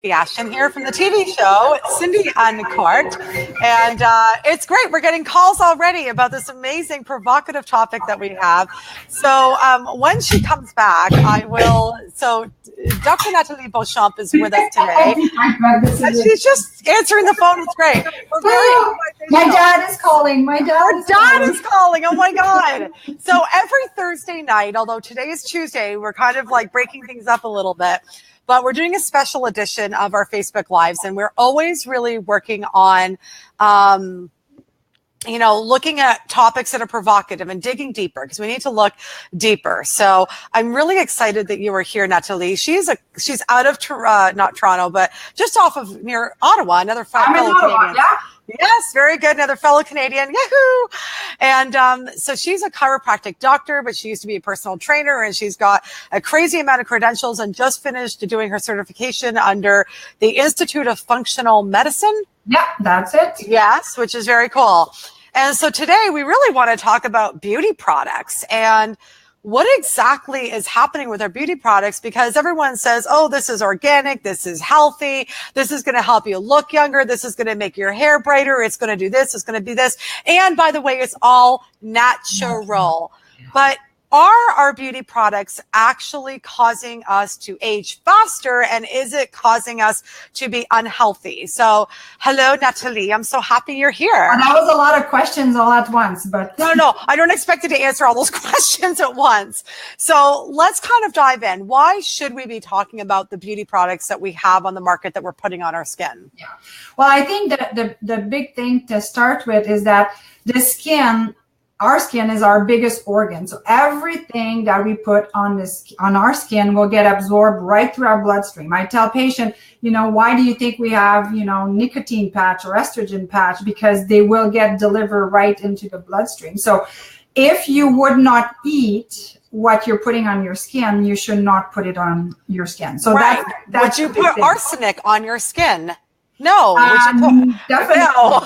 Ashton here from the TV show, Cindy Uncorked. And it's great. We're getting calls already about this amazing provocative topic that we have. So when she comes back, I will. So Dr. Natalie Beauchamp is with us today. And she's just answering the phone. It's great. My dad is calling. My dad is calling. Oh my God. So every Thursday night, although today is Tuesday, we're kind of like breaking things up a little bit. But we're doing a special edition of our Facebook Lives, and we're always really working on, looking at topics that are provocative and digging deeper because we need to look deeper. So I'm really excited that you were here, Natalie. She's out of not Toronto, but just off of near Ottawa. Another fellow Canadian. Yeah. Yes, very good. Another fellow Canadian. Yahoo! And so she's a chiropractic doctor, but she used to be a personal trainer, and she's got a crazy amount of credentials and just finished doing her certification under the Institute of Functional Medicine. Yeah, that's it. Yes, which is very cool. And so today we really want to talk about beauty products and what exactly is happening with our beauty products, because everyone says, oh, this is organic, this is healthy, this is going to help you look younger, this is going to make your hair brighter, it's going to do this, it's going to do this. And by the way, it's all natural. But are our beauty products actually causing us to age faster, and is it causing us to be unhealthy? So, hello, Natalie. I'm so happy you're here. And that was a lot of questions all at once, but no, I don't expect you to answer all those questions at once. So let's kind of dive in. Why should we be talking about the beauty products that we have on the market that we're putting on our skin? Yeah. Well, I think that the big thing to start with is that the skin. Our skin is our biggest organ. So everything that we put on our skin will get absorbed right through our bloodstream. I tell patients, why do you think we have, nicotine patch or estrogen patch? Because they will get delivered right into the bloodstream. So if you would not eat what you're putting on your skin, you should not put it on your skin. So right. Would you put arsenic on your skin? No. Definitely. No.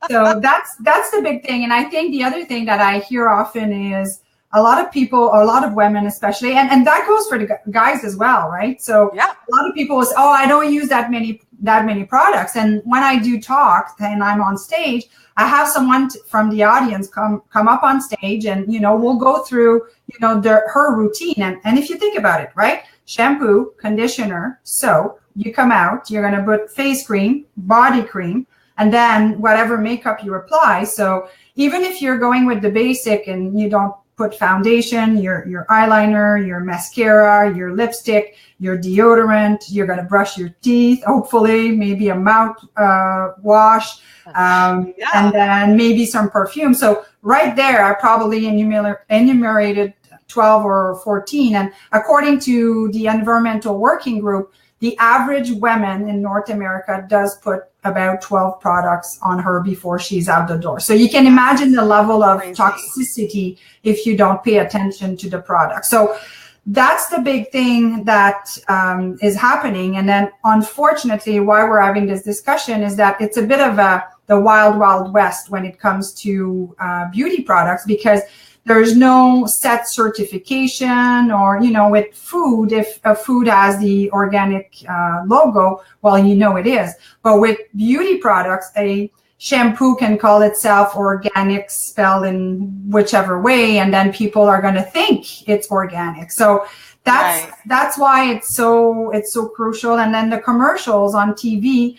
So that's the big thing. And I think the other thing that I hear often is a lot of people, or a lot of women especially, and that goes for the guys as well, right? So yeah. A lot of people say, oh, I don't use that many products. And when I do talk and I'm on stage, I have someone from the audience come up on stage, and we'll go through her routine. And if you think about it, right? Shampoo, conditioner, soap. You come out, you're going to put face cream, body cream, and then whatever makeup you apply. So even if you're going with the basic and you don't put foundation, your eyeliner, your mascara, your lipstick, your deodorant, you're going to brush your teeth, hopefully, maybe a mouth wash, and then maybe some perfume. So right there, I probably enumerated 12 or 14. And according to the Environmental Working Group, the average woman in North America does put about 12 products on her before she's out the door. So you can imagine the level of toxicity if you don't pay attention to the product. So that's the big thing that is happening. And then unfortunately, why we're having this discussion is that it's a bit of the wild, wild west when it comes to beauty products, because there's no set certification, or, with food, if a food has the organic logo, well, it is. But with beauty products, a shampoo can call itself organic, spelled in whichever way, and then people are going to think it's organic. So that's why it's so crucial. And then the commercials on TV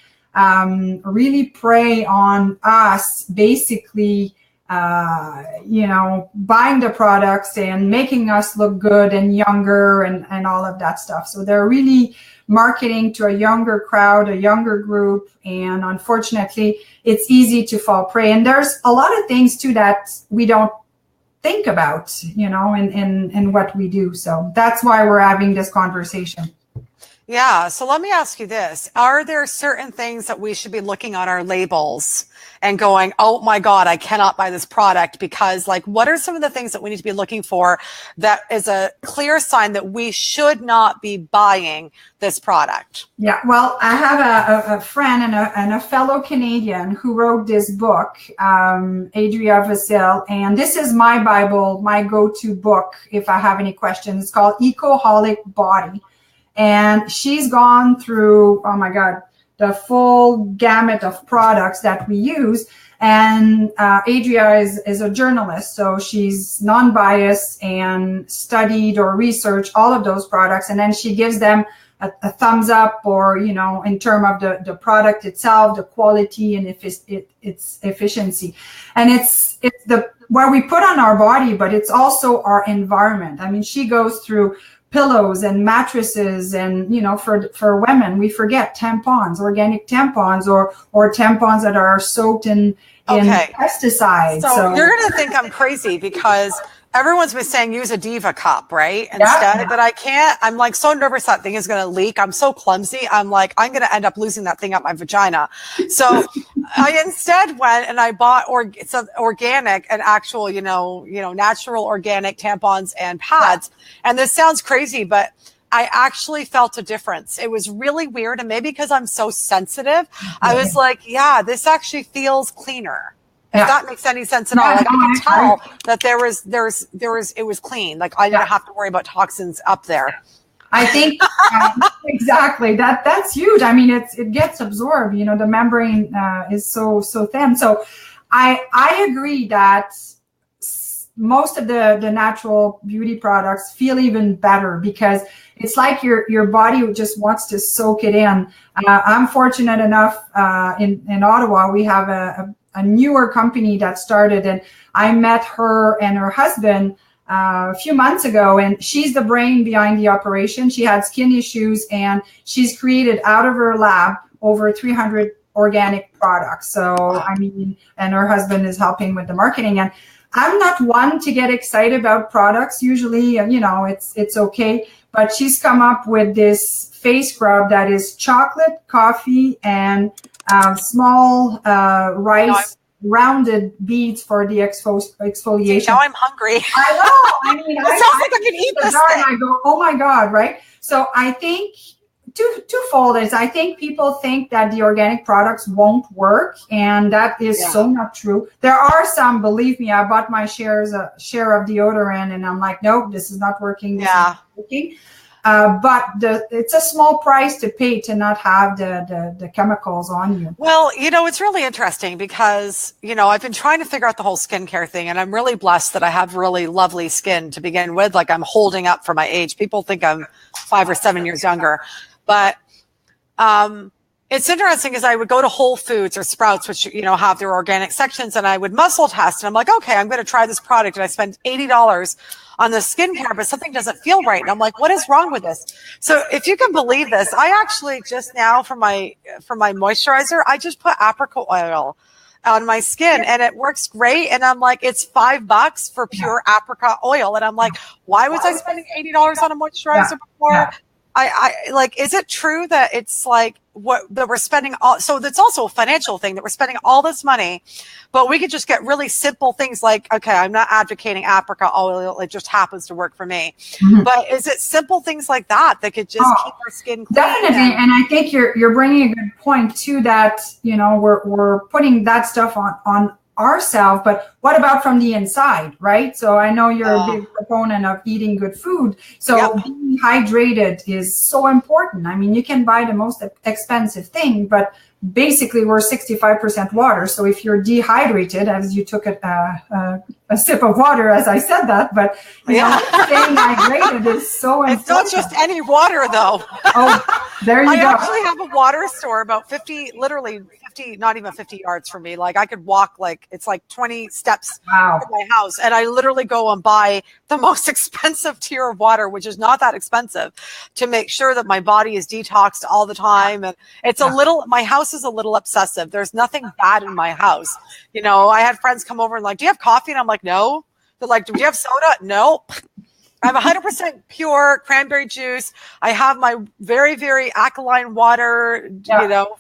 really prey on us basically buying the products and making us look good and younger and all of that stuff. So they're really marketing to a younger crowd, a younger group. And unfortunately, it's easy to fall prey. And there's a lot of things too that we don't think about, in what we do. So that's why we're having this conversation. Yeah. So let me ask you this. Are there certain things that we should be looking on our labels and going, oh my God, I cannot buy this product? Because what are some of the things that we need to be looking for that is a clear sign that we should not be buying this product? Yeah. Well, I have a friend and a fellow Canadian who wrote this book, Adria Vasil, and this is my Bible, my go-to book if I have any questions. It's called Ecoholic Body. And she's gone through, oh my God, the full gamut of products that we use. And Adria is a journalist, so she's non-biased and studied or researched all of those products, and then she gives them a thumbs up, or in terms of the product itself, the quality, and its efficiency. And it's the what we put on our body, but it's also our environment. I mean, she goes through pillows and mattresses, and for women, we forget tampons, organic tampons, or tampons that are soaked in pesticides. So you're gonna think I'm crazy because everyone's been saying use a Diva cup, right? Instead, but I can't. I'm like so nervous that thing is going to leak. I'm so clumsy. I'm like, I'm going to end up losing that thing up my vagina. So I instead went and I bought some organic and actual, natural organic tampons and pads. And this sounds crazy, but I actually felt a difference. It was really weird. And maybe because I'm so sensitive, I was like, yeah, this actually feels cleaner. If that makes any sense at all. Like I could tell that it was clean. Like I didn't have to worry about toxins up there. I think exactly that's huge. I mean, it gets absorbed. The membrane is so thin. So I agree that most of the natural beauty products feel even better because it's like your body just wants to soak it in. I'm fortunate enough in Ottawa, we have a newer company that started, and I met her and her husband a few months ago, and she's the brain behind the operation. She had skin issues, and she's created out of her lab over 300 organic products. So, I mean, and her husband is helping with the marketing. And I'm not one to get excited about products. Usually, it's okay. But she's come up with this face scrub that is chocolate, coffee, and small rice rounded beads for the exfoliation. Now I'm hungry. I know. I mean, it sounds like I can eat this thing. I go, oh my God, right? So I think twofold is I think people think that the organic products won't work, and that is so not true. There are some, believe me, I bought my share of deodorant, and I'm like, nope, this is not working. This is not working. But it's a small price to pay to not have the chemicals on you. Well, it's really interesting because, I've been trying to figure out the whole skincare thing, and I'm really blessed that I have really lovely skin to begin with. Like I'm holding up for my age. People think I'm 5 or 7 years younger, but it's interesting because I would go to Whole Foods or Sprouts, which, have their organic sections, and I would muscle test. And I'm like, okay, I'm going to try this product. And I spend $80 on the skincare, but something doesn't feel right. And I'm like, what is wrong with this? So if you can believe this, I actually just now for my moisturizer, I just put apricot oil on my skin and it works great. And I'm like, it's $5 for pure apricot oil. And I'm like, why was I spending $80 on a moisturizer before? Yeah. I like, is it true that it's like that we're spending so that's also a financial thing that we're spending all this money, but we could just get really simple things like, okay, I'm not advocating apricot oil. It just happens to work for me. Mm-hmm. But is it simple things like that could just keep our skin clean? Definitely. And I think you're bringing a good point too, that, we're putting that stuff on ourselves, but what about from the inside, right? So I know you're a big proponent of eating good food. So being hydrated is so important. I mean, you can buy the most expensive thing, but basically we're 65% water. So if you're dehydrated, as you took a sip of water, as I said that, but staying hydrated is so important. It's not just any water though. Oh, there you go. I actually have a water store about 50, not even 50 yards from me. Like I could walk, it's like 20 steps from my house. And I literally go and buy the most expensive tier of water, which is not that expensive, to make sure that my body is detoxed all the time. And it's my house is a little obsessive. There's nothing bad in my house. I had friends come over and like, do you have coffee? And I'm like, no. They're like, do you have soda? No. I have 100% pure cranberry juice. I have my very, very alkaline water,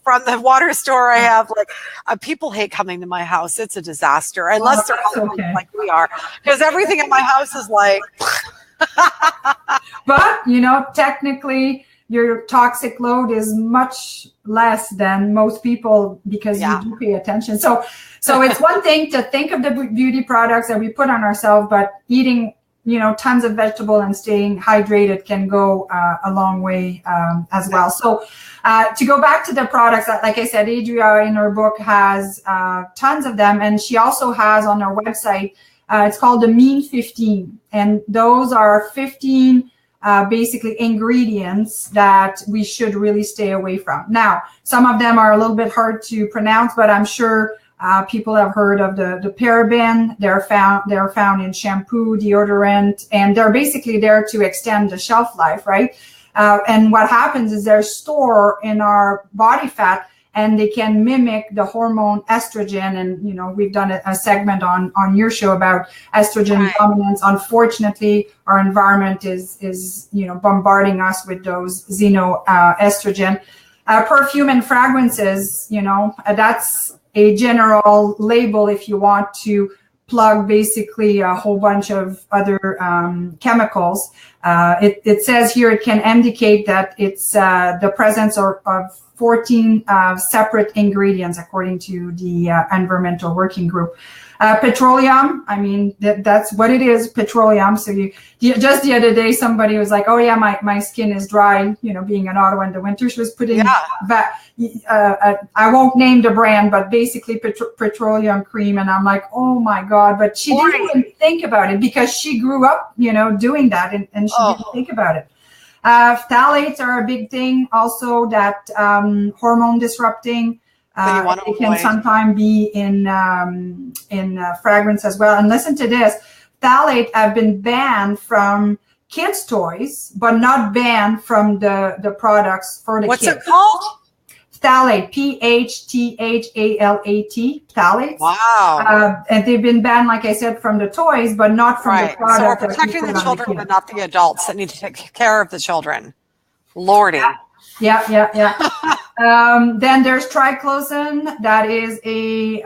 from the water store. I have people hate coming to my house. It's a disaster unless they're like we are, because everything in my house is like. But, technically your toxic load is much less than most people because you do pay attention. So it's one thing to think of the beauty products that we put on ourselves, but eating tons of vegetable and staying hydrated can go a long way as well. So to go back to the products, like I said, Adria in her book has tons of them, and she also has on her website, it's called the Mean 15, and those are 15 basically ingredients that we should really stay away from. Now, some of them are a little bit hard to pronounce, but I'm sure people have heard of the paraben. They're found in shampoo, deodorant, and they're basically there to extend the shelf life, right? And what happens is they're stored in our body fat, and they can mimic the hormone estrogen. And we've done a segment on your show about estrogen dominance. Unfortunately, our environment is bombarding us with those xenoestrogen. Perfume and fragrances, that's a general label if you want to plug basically a whole bunch of other chemicals. It says here it can indicate that it's the presence of 14 separate ingredients according to the Environmental Working Group. Petroleum, I mean, that's what it is, petroleum. So just the other day, somebody was like, oh yeah, my skin is dry, being in Ottawa in the winter. She was putting I won't name the brand, but basically petroleum cream. And I'm like, oh my God, but she didn't even think about it because she grew up, doing that, and she didn't think about it. Phthalates are a big thing also, that hormone disrupting. It can sometimes be in fragrance as well. And listen to this, phthalates have been banned from kids' toys, but not banned from the products for the kids. What's it called? Phthalate, Phthalate, phthalates. Wow. And they've been banned, like I said, from the toys, but not from the products. So we're protecting the children, but not the adults that need to take care of the children. Lordy. Yeah. Then there's triclosan. That is a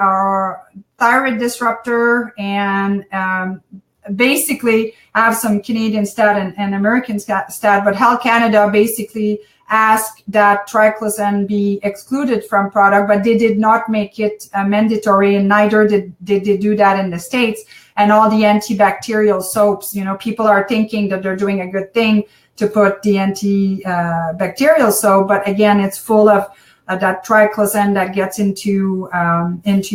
thyroid disruptor, and basically I have some Canadian stat and American stat, but Health Canada basically asked that triclosan be excluded from product, but they did not make it mandatory, and neither did they do that in the States. And all the antibacterial soaps, people are thinking that they're doing a good thing to put the antibacterial soap, but again, it's full of that triclosan that gets into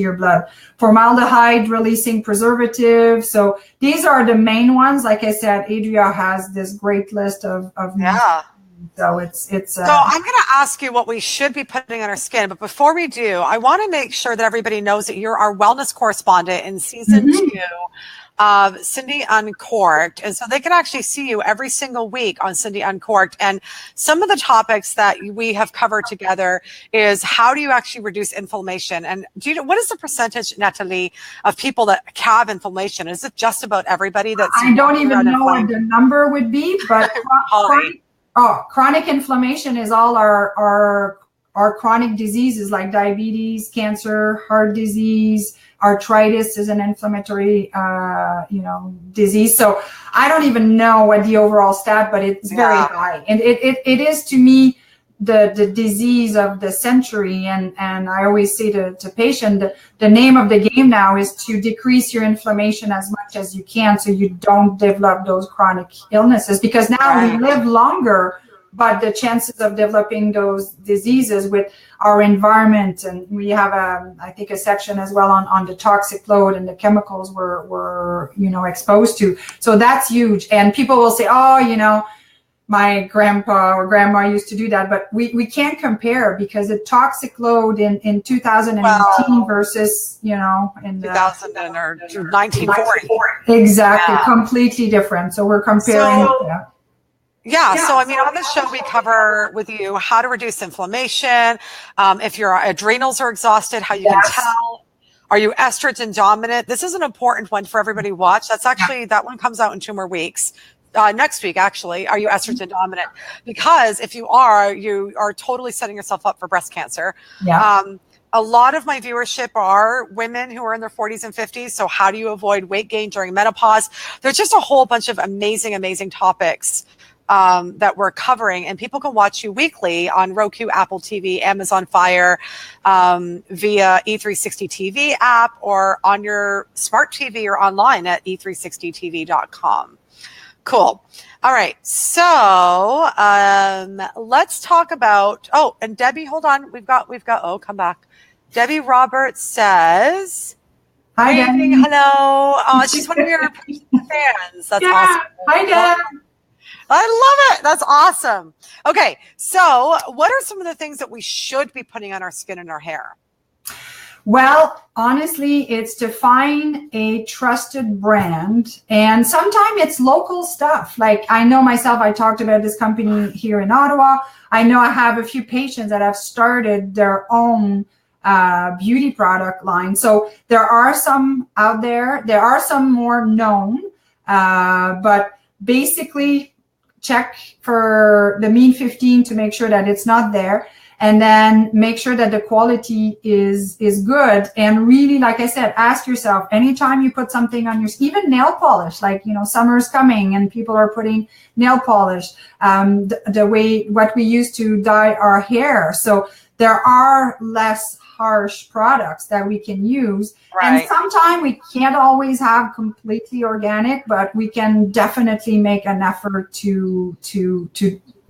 your blood. Formaldehyde releasing preservative. So these are the main ones. Like I said, Adria has this great list of So it's. So I'm going to ask you what we should be putting on our skin, but before we do, I want to make sure that everybody knows that you're our wellness correspondent in season 2 of Cindy Uncorked. And so they can actually see you every single week on Cindy Uncorked. And some of the topics that we have covered together is how do you actually reduce inflammation? And what is the percentage, Natalie, of people that have inflammation? Is it just about everybody that's... I don't even know what the number would be, but chronic inflammation is all our chronic diseases like diabetes, cancer, heart disease. Arthritis is an inflammatory, disease. So I don't even know what the overall stat, but it's very high. And it is, to me, the disease of the century. And I always say to patients, the name of the game now is to decrease your inflammation as much as you can so you don't develop those chronic illnesses. Because now we live longer, but the chances of developing those diseases with our environment, and we have I think a section as well on the toxic load and the chemicals we're exposed to. So that's huge. And people will say, my grandpa or grandma used to do that, but we can't compare because the toxic load in 2018 versus in 2000 or 1940. Exactly, completely different. So we're comparing. So I mean, on this show, we cover with you how to reduce inflammation. If your adrenals are exhausted, how you can tell. Are you estrogen dominant? This is an important one for everybody to watch. That's actually, that one comes out in 2 more weeks. Next week, actually. Are you estrogen dominant? Because if you are totally setting yourself up for breast cancer. A lot of my viewership are women who are in their 40s and 50s. So how do you avoid weight gain during menopause? There's just a whole bunch of amazing topics that we're covering, and people can watch you weekly on Roku, Apple TV, Amazon Fire, via E360 TV app, or on your smart TV or online at e360tv.com. Cool. All right. So let's talk about, and Debbie, hold on. We've got, come back. Debbie Roberts says, hi, Debbie. Hello. She's one of your fans. That's awesome. Hi, Deb. I love it. That's awesome. Okay. So what are some of the things that we should be putting on our skin and our hair? Well, honestly, it's to find a trusted brand, and sometimes it's local stuff. Like I know myself, I talked about this company here in Ottawa. I know I have a few patients that have started their own beauty product line. So there are some out there. There are some more known, but basically check for the mean 15 to make sure that it's not there. And then make sure that the quality is good. And really, like I said, ask yourself, anytime you put something on your, even nail polish, like, summer's coming and people are putting nail polish, what we use to dye our hair. So there are less harsh products that we can use. Right. And sometimes we can't always have completely organic, but we can definitely make an effort to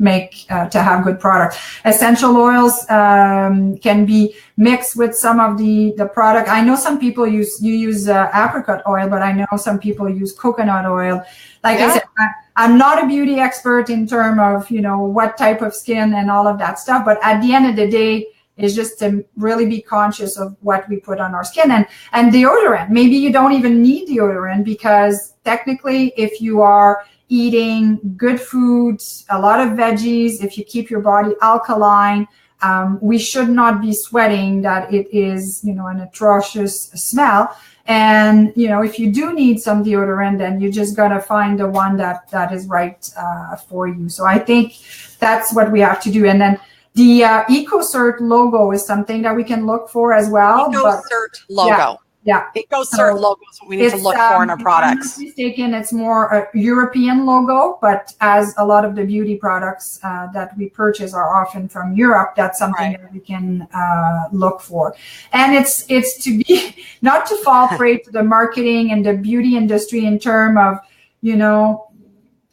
make to have good products. Essential oils can be mixed with some of the product. I know some people use apricot oil, but I know some people use coconut oil. Like I said, I'm not a beauty expert in terms of what type of skin and all of that stuff, but at the end of the day, is just to really be conscious of what we put on our skin. And deodorant, maybe you don't even need deodorant, because technically if you are eating good foods, a lot of veggies, if you keep your body alkaline, we should not be sweating that it is, an atrocious smell. And, if you do need some deodorant, then you just got to find the one that is right for you. So I think that's what we have to do. And then the EcoCert logo is something that we can look for as well. EcoCert logo. Yeah. EcoCert logo is what we need to look for in our products. If I'm not mistaken, it's more a European logo, but as a lot of the beauty products that we purchase are often from Europe, that's something that we can look for. And it's to be, not to fall prey to the marketing and the beauty industry in terms of,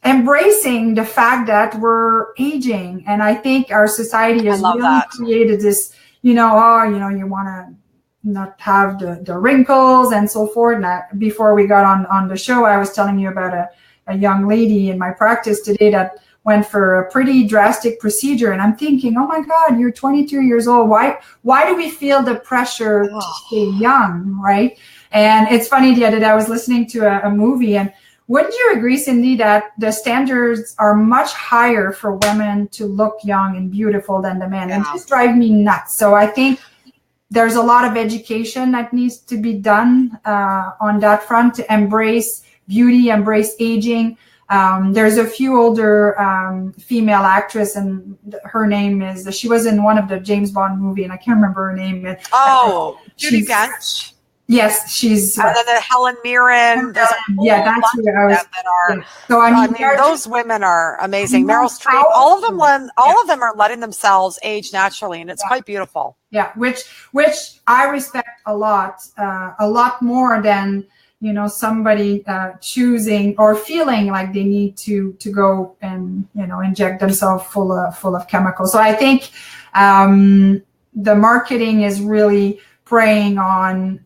embracing the fact that we're aging. And I think our society has really created this, you want to not have the wrinkles and so forth. And before we got on the show, I was telling you about a young lady in my practice today that went for a pretty drastic procedure. And I'm thinking, oh my God, you're 22 years old. Why do we feel the pressure to stay young, right? And it's funny, the other day I was listening to a movie, and wouldn't you agree, Cindy, that the standards are much higher for women to look young and beautiful than the men? And it just drives me nuts. So I think there's a lot of education that needs to be done on that front to embrace beauty, embrace aging. There's a few older female actress, and her name is, she was in one of the James Bond movie, and I can't remember her name. Judi Dench. Yes, she's. And then Helen Mirren. That's who I was. So I mean, those women are amazing. Meryl Streep. All of them are letting themselves age naturally, and it's quite beautiful. Yeah, which I respect a lot more than somebody choosing or feeling like they need to go and inject themselves full of chemicals. So I think the marketing is really preying on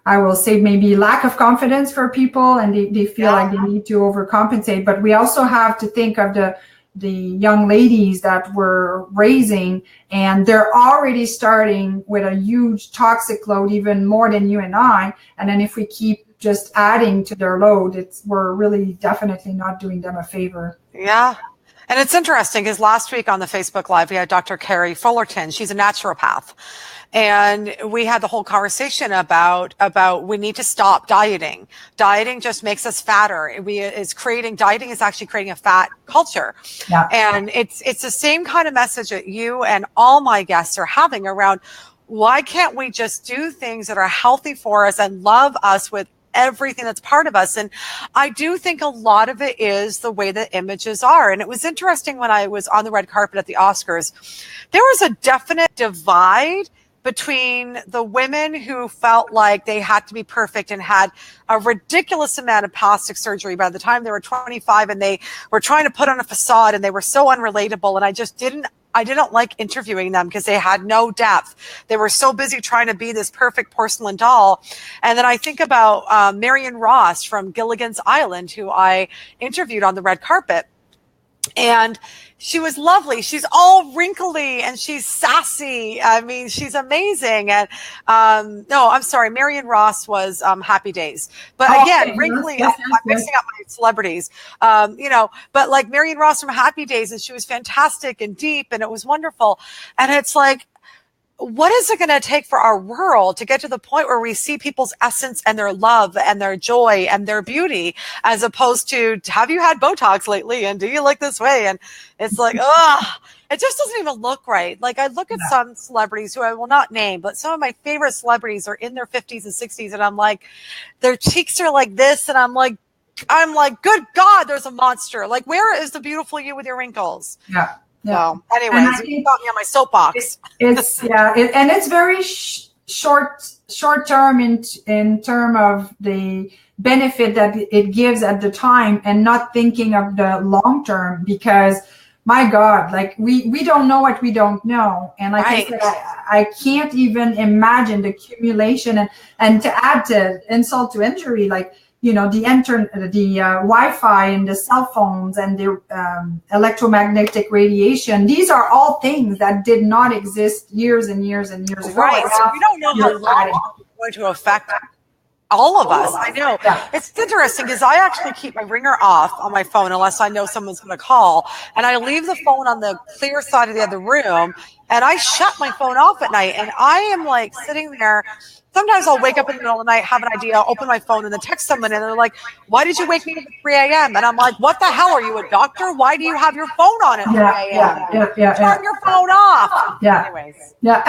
I will say maybe lack of confidence for people, and they feel like they need to overcompensate. But we also have to think of the young ladies that we're raising, and they're already starting with a huge toxic load, even more than you and I. And then if we keep just adding to their load, we're really definitely not doing them a favor. Yeah. And it's interesting because last week on the Facebook Live, we had Dr. Carrie Fullerton. She's a naturopath. And we had the whole conversation about we need to stop dieting. Dieting just makes us fatter. Dieting is actually creating a fat culture. Yeah. And it's the same kind of message that you and all my guests are having around, why can't we just do things that are healthy for us and love us with everything that's part of us? And I do think a lot of it is the way the images are. And it was interesting when I was on the red carpet at the Oscars, there was a definite divide between the women who felt like they had to be perfect and had a ridiculous amount of plastic surgery by the time they were 25, and they were trying to put on a facade, and they were so unrelatable, and I didn't like interviewing them because they had no depth. They were so busy trying to be this perfect porcelain doll. And then I think about Marion Ross from Gilligan's Island, who I interviewed on the red carpet. And she was lovely. She's all wrinkly and she's sassy. I mean, she's amazing. And no, I'm sorry. Marion Ross was Happy Days. But again, wrinkly, yes, I'm mixing up my celebrities. But like Marion Ross from Happy Days, and she was fantastic and deep, and it was wonderful. And it's like, what is it going to take for our world to get to the point where we see people's essence and their love and their joy and their beauty, as opposed to, have you had Botox lately? And do you look this way? And it's like, it just doesn't even look right. Like, I look at some celebrities who I will not name, but some of my favorite celebrities are in their 50s and 60s. And I'm like, their cheeks are like this. And I'm like, good God, there's a monster. Like, where is the beautiful you with your wrinkles? Yeah. Yeah. So, anyways, you got me on my soapbox. It's and it's very short term in term of the benefit that it gives at the time, and not thinking of the long term, because my God, like we don't know what we don't know, and like I said, I can't even imagine the accumulation, and to add to insult to injury, like, you know, the Wi-Fi and the cell phones and the electromagnetic radiation. These are all things that did not exist years and years and years ago. Right. So we don't know how long it's going to affect all of us. I know. Yeah. It's interesting because I actually keep my ringer off on my phone unless I know someone's going to call. And I leave the phone on the clear side of the other room, and I shut my phone off at night. And I am like sitting there. Sometimes I'll wake up in the middle of the night, have an idea, I'll open my phone and then text someone, and they're like, why did you wake me up at 3 a.m.? And I'm like, what the hell? Are you a doctor? Why do you have your phone on at 3 a.m.? Turn your phone off. Yeah. Anyways. Yeah.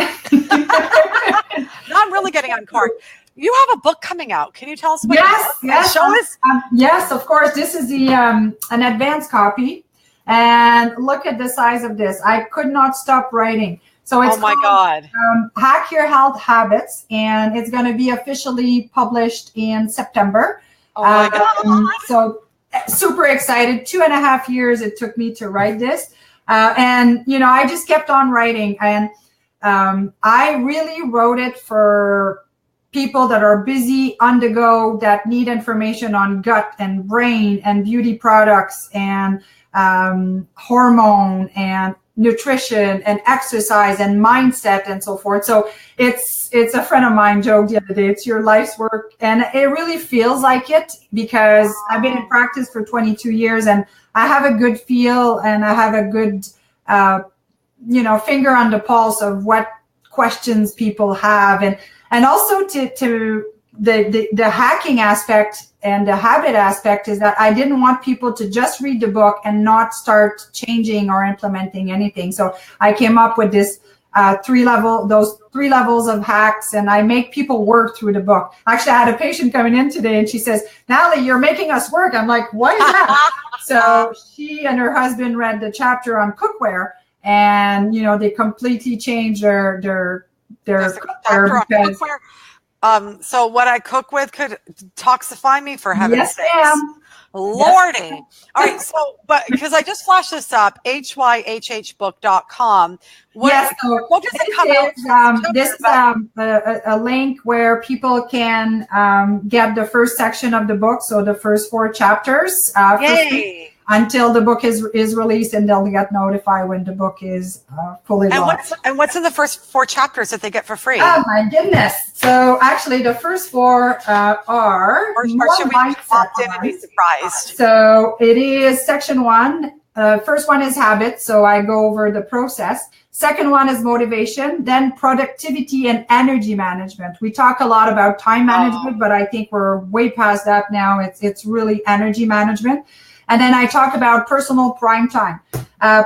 Now I'm really getting uncorked. You have a book coming out. Can you tell us about it? Yes. Show us. Yes, of course. This is the an advanced copy. And look at the size of this. I could not stop writing. So it's God. Hack Your Health Habits, and it's going to be officially published in September. Oh my God. So super excited. 2.5 years it took me to write this. And, you know, I just kept on writing. And I really wrote it for people that are busy, on the go, that need information on gut and brain and beauty products and hormone and nutrition and exercise and mindset and so forth. So it's a friend of mine joked the other day, it's your life's work. And it really feels like it, because I've been in practice for 22 years and I have a good feel, and I have a good, finger on the pulse of what questions people have. And also to the hacking aspect and the habit aspect is that I didn't want people to just read the book and not start changing or implementing anything. So I came up with this those 3 levels of hacks, and I make people work through the book. Actually, I had a patient coming in today and she says, Natalie, you're making us work. I'm like, what is that? So she and her husband read the chapter on cookware, and, you know, they completely changed their cookware because so what I cook with could toxify me, for heaven's sakes. Ma'am. Lordy. Yes. All right. So, but because I just flashed this up, hyhhbook.com. What does it come out? This is a link where people can get the first section of the book. So the first 4 chapters. Yay. Until the book is released, and they'll get notified when the book is fully launched. And what's in the first 4 chapters that they get for free? Oh my goodness! So actually, the first 4 are or should we opt in and be surprised? So it is section 1. First one is habits, so I go over the process. Second one is motivation, then productivity and energy management. We talk a lot about time management, but I think we're way past that now. It's really energy management. And then I talk about personal prime time.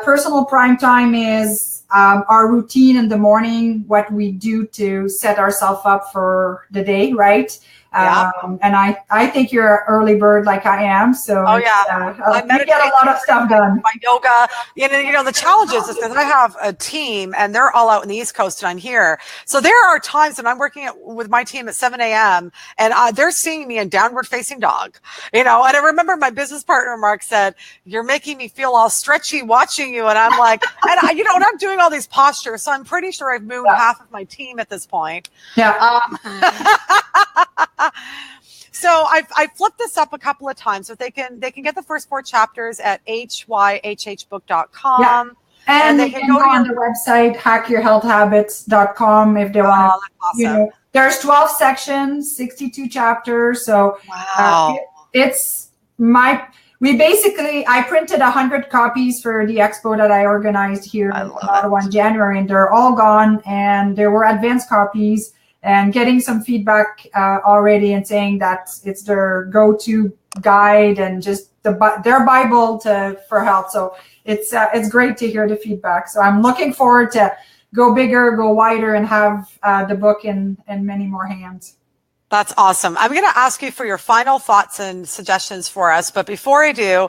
Personal prime time is our routine in the morning, what we do to set ourselves up for the day, right? Yeah. And I think you're an early bird like I am. So oh yeah, I we get a lot of stuff done. My yoga, the challenges is because I have a team and they're all out in the East Coast and I'm here. So there are times when I'm working with my team at 7 a.m. and they're seeing me in downward facing dog, and I remember my business partner, Mark, said, "You're making me feel all stretchy watching you." And I'm like, and I'm doing all these postures. So I'm pretty sure I've moved half of my team at this point. Yeah. So I flipped this up a couple of times so they can get the first 4 chapters at hyhhbook.com. Yeah. And they can go on the website, hackyourhealthhabits.com if they want to. Awesome. There's 12 sections, 62 chapters. So wow. I printed 100 copies for the expo that I organized here in Ottawa in January, and they're all gone. And there were advanced copies. And getting some feedback already and saying that it's their go-to guide and just their Bible for health. So it's great to hear the feedback. So I'm looking forward to go bigger, go wider, and have the book in many more hands. That's awesome. I'm going to ask you for your final thoughts and suggestions for us. But before I do,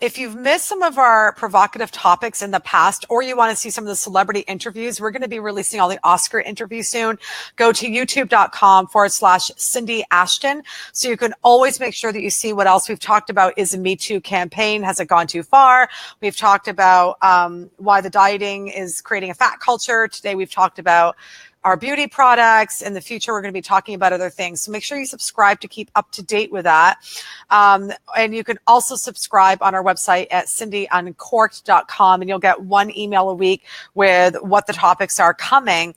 if you've missed some of our provocative topics in the past, or you want to see some of the celebrity interviews, we're going to be releasing all the Oscar interviews soon. Go to youtube.com/Cindy Ashton. So you can always make sure that you see what else we've talked about. Is the Me Too campaign? Has it gone too far? We've talked about why the dieting is creating a fat culture. Today we've talked about our beauty products. In the future, we're going to be talking about other things. So make sure you subscribe to keep up to date with that. And you can also subscribe on our website at cindyuncorked.com, and you'll get 1 email a week with what the topics are coming.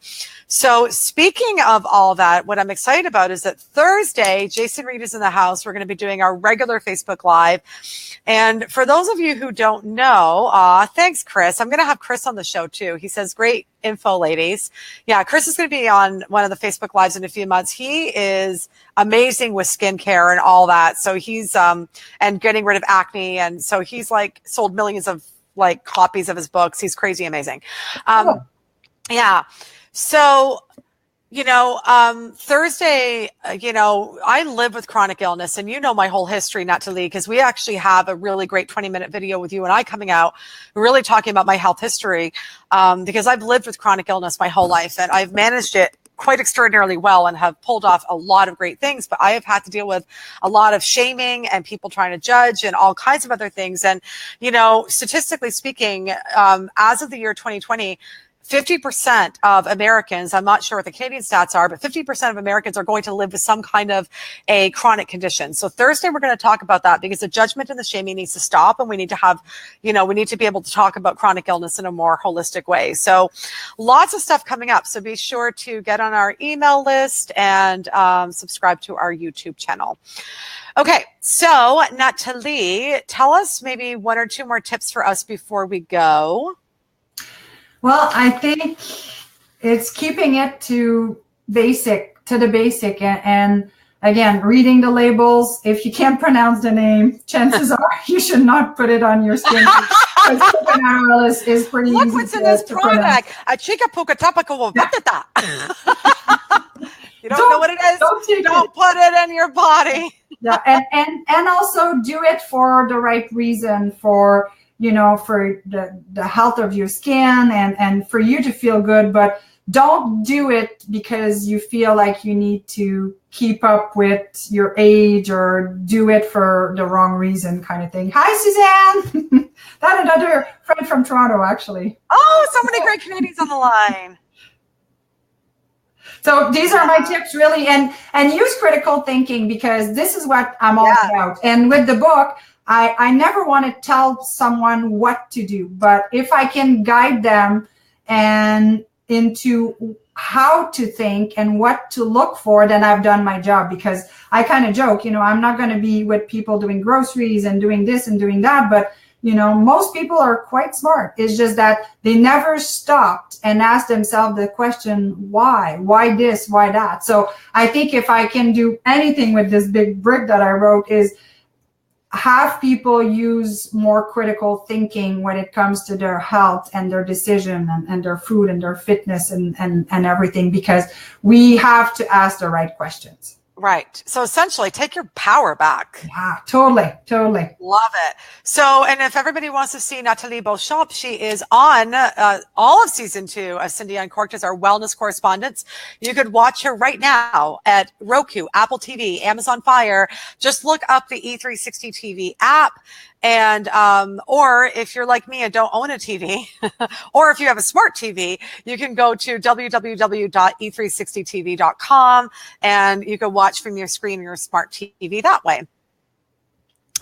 So speaking of all that, what I'm excited about is that Thursday, Jason Reed is in the house. We're going to be doing our regular Facebook Live. And for those of you who don't know, thanks, Chris. I'm going to have Chris on the show too. He says, great info, ladies. Yeah, Chris is going to be on one of the Facebook Lives in a few months. He is amazing with skincare and all that. So he's, and getting rid of acne. And so he's sold millions of copies of his books. He's crazy amazing. Yeah. So, Thursday, I live with chronic illness, and my whole history, Natalie, because we actually have a really great 20-minute video with you and I coming out, really talking about my health history, because I've lived with chronic illness my whole life, and I've managed it quite extraordinarily well and have pulled off a lot of great things, but I have had to deal with a lot of shaming and people trying to judge and all kinds of other things. And, statistically speaking, as of the year 2020, 50% of Americans, I'm not sure what the Canadian stats are, but 50% of Americans are going to live with some kind of a chronic condition. So Thursday, we're going to talk about that because the judgment and the shaming needs to stop. And we need to have, we need to be able to talk about chronic illness in a more holistic way. So lots of stuff coming up. So be sure to get on our email list and subscribe to our YouTube channel. Okay, so Natalie, tell us maybe 1 or 2 more tips for us before we go. Well, I think it's keeping it to the basic. And again, reading the labels. If you can't pronounce the name, chances are you should not put it on your skin. Because coconut is pretty easy. Look what's in this product. A chica pucatapaco vatata. You don't know what it is? Don't put it in your body. Yeah, and also do it for the right reason, for the health of your skin and for you to feel good, but don't do it because you feel like you need to keep up with your age or do it for the wrong reason kind of thing. Hi, Suzanne. That another friend from Toronto, actually. Oh, so many great Canadians on the line. So these are my tips, really, and use critical thinking because this is what I'm all about. And with the book, I never want to tell someone what to do, but if I can guide them and into how to think and what to look for, then I've done my job. Because I kind of joke, I'm not going to be with people doing groceries and doing this and doing that, but most people are quite smart. It's just that they never stopped and asked themselves the question, why this, why that? So I think if I can do anything with this big brick that I wrote is have people use more critical thinking when it comes to their health and their decision and their food and their fitness and everything, because we have to ask the right questions. Right. So essentially, take your power back. Yeah, totally. Love it. So, and if everybody wants to see Nathalie Beauchamp, she is on all of season 2 of Cindy Uncorked as our wellness correspondent. You could watch her right now at Roku, Apple TV, Amazon Fire. Just look up the E360 TV app. And, or if you're like me and don't own a TV, or if you have a smart TV, you can go to www.e360tv.com and you can watch from your screen or your smart TV that way.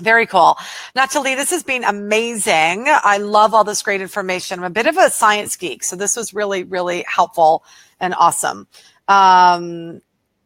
Very cool. Nathalie, this has been amazing. I love all this great information. I'm a bit of a science geek, so this was really, really helpful and awesome.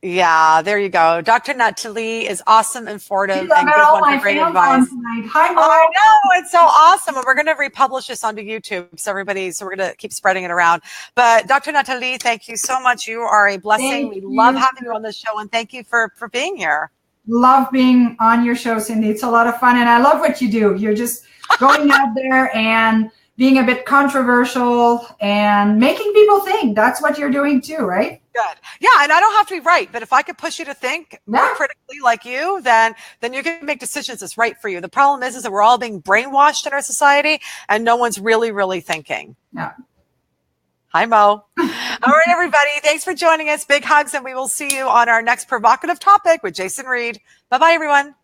Yeah, there you go. Dr. Nathalie is awesome, informative, and good one for great advice. Hi, Mom. I know, it's so awesome. And we're going to republish this onto YouTube. So we're going to keep spreading it around. But Dr. Nathalie, thank you so much. You are a blessing. We love having you on the show, and thank you for being here. Love being on your show, Cindy. It's a lot of fun, and I love what you do. You're just going out there and being a bit controversial and making people think. That's what you're doing too, right? Good. Yeah, and I don't have to be right, but if I could push you to think more critically like you, then you can make decisions that's right for you. The problem is that we're all being brainwashed in our society, and no one's really, really thinking. Yeah. Hi, Mo. All right, everybody. Thanks for joining us. Big hugs, and we will see you on our next provocative topic with Jason Reed. Bye-bye, everyone.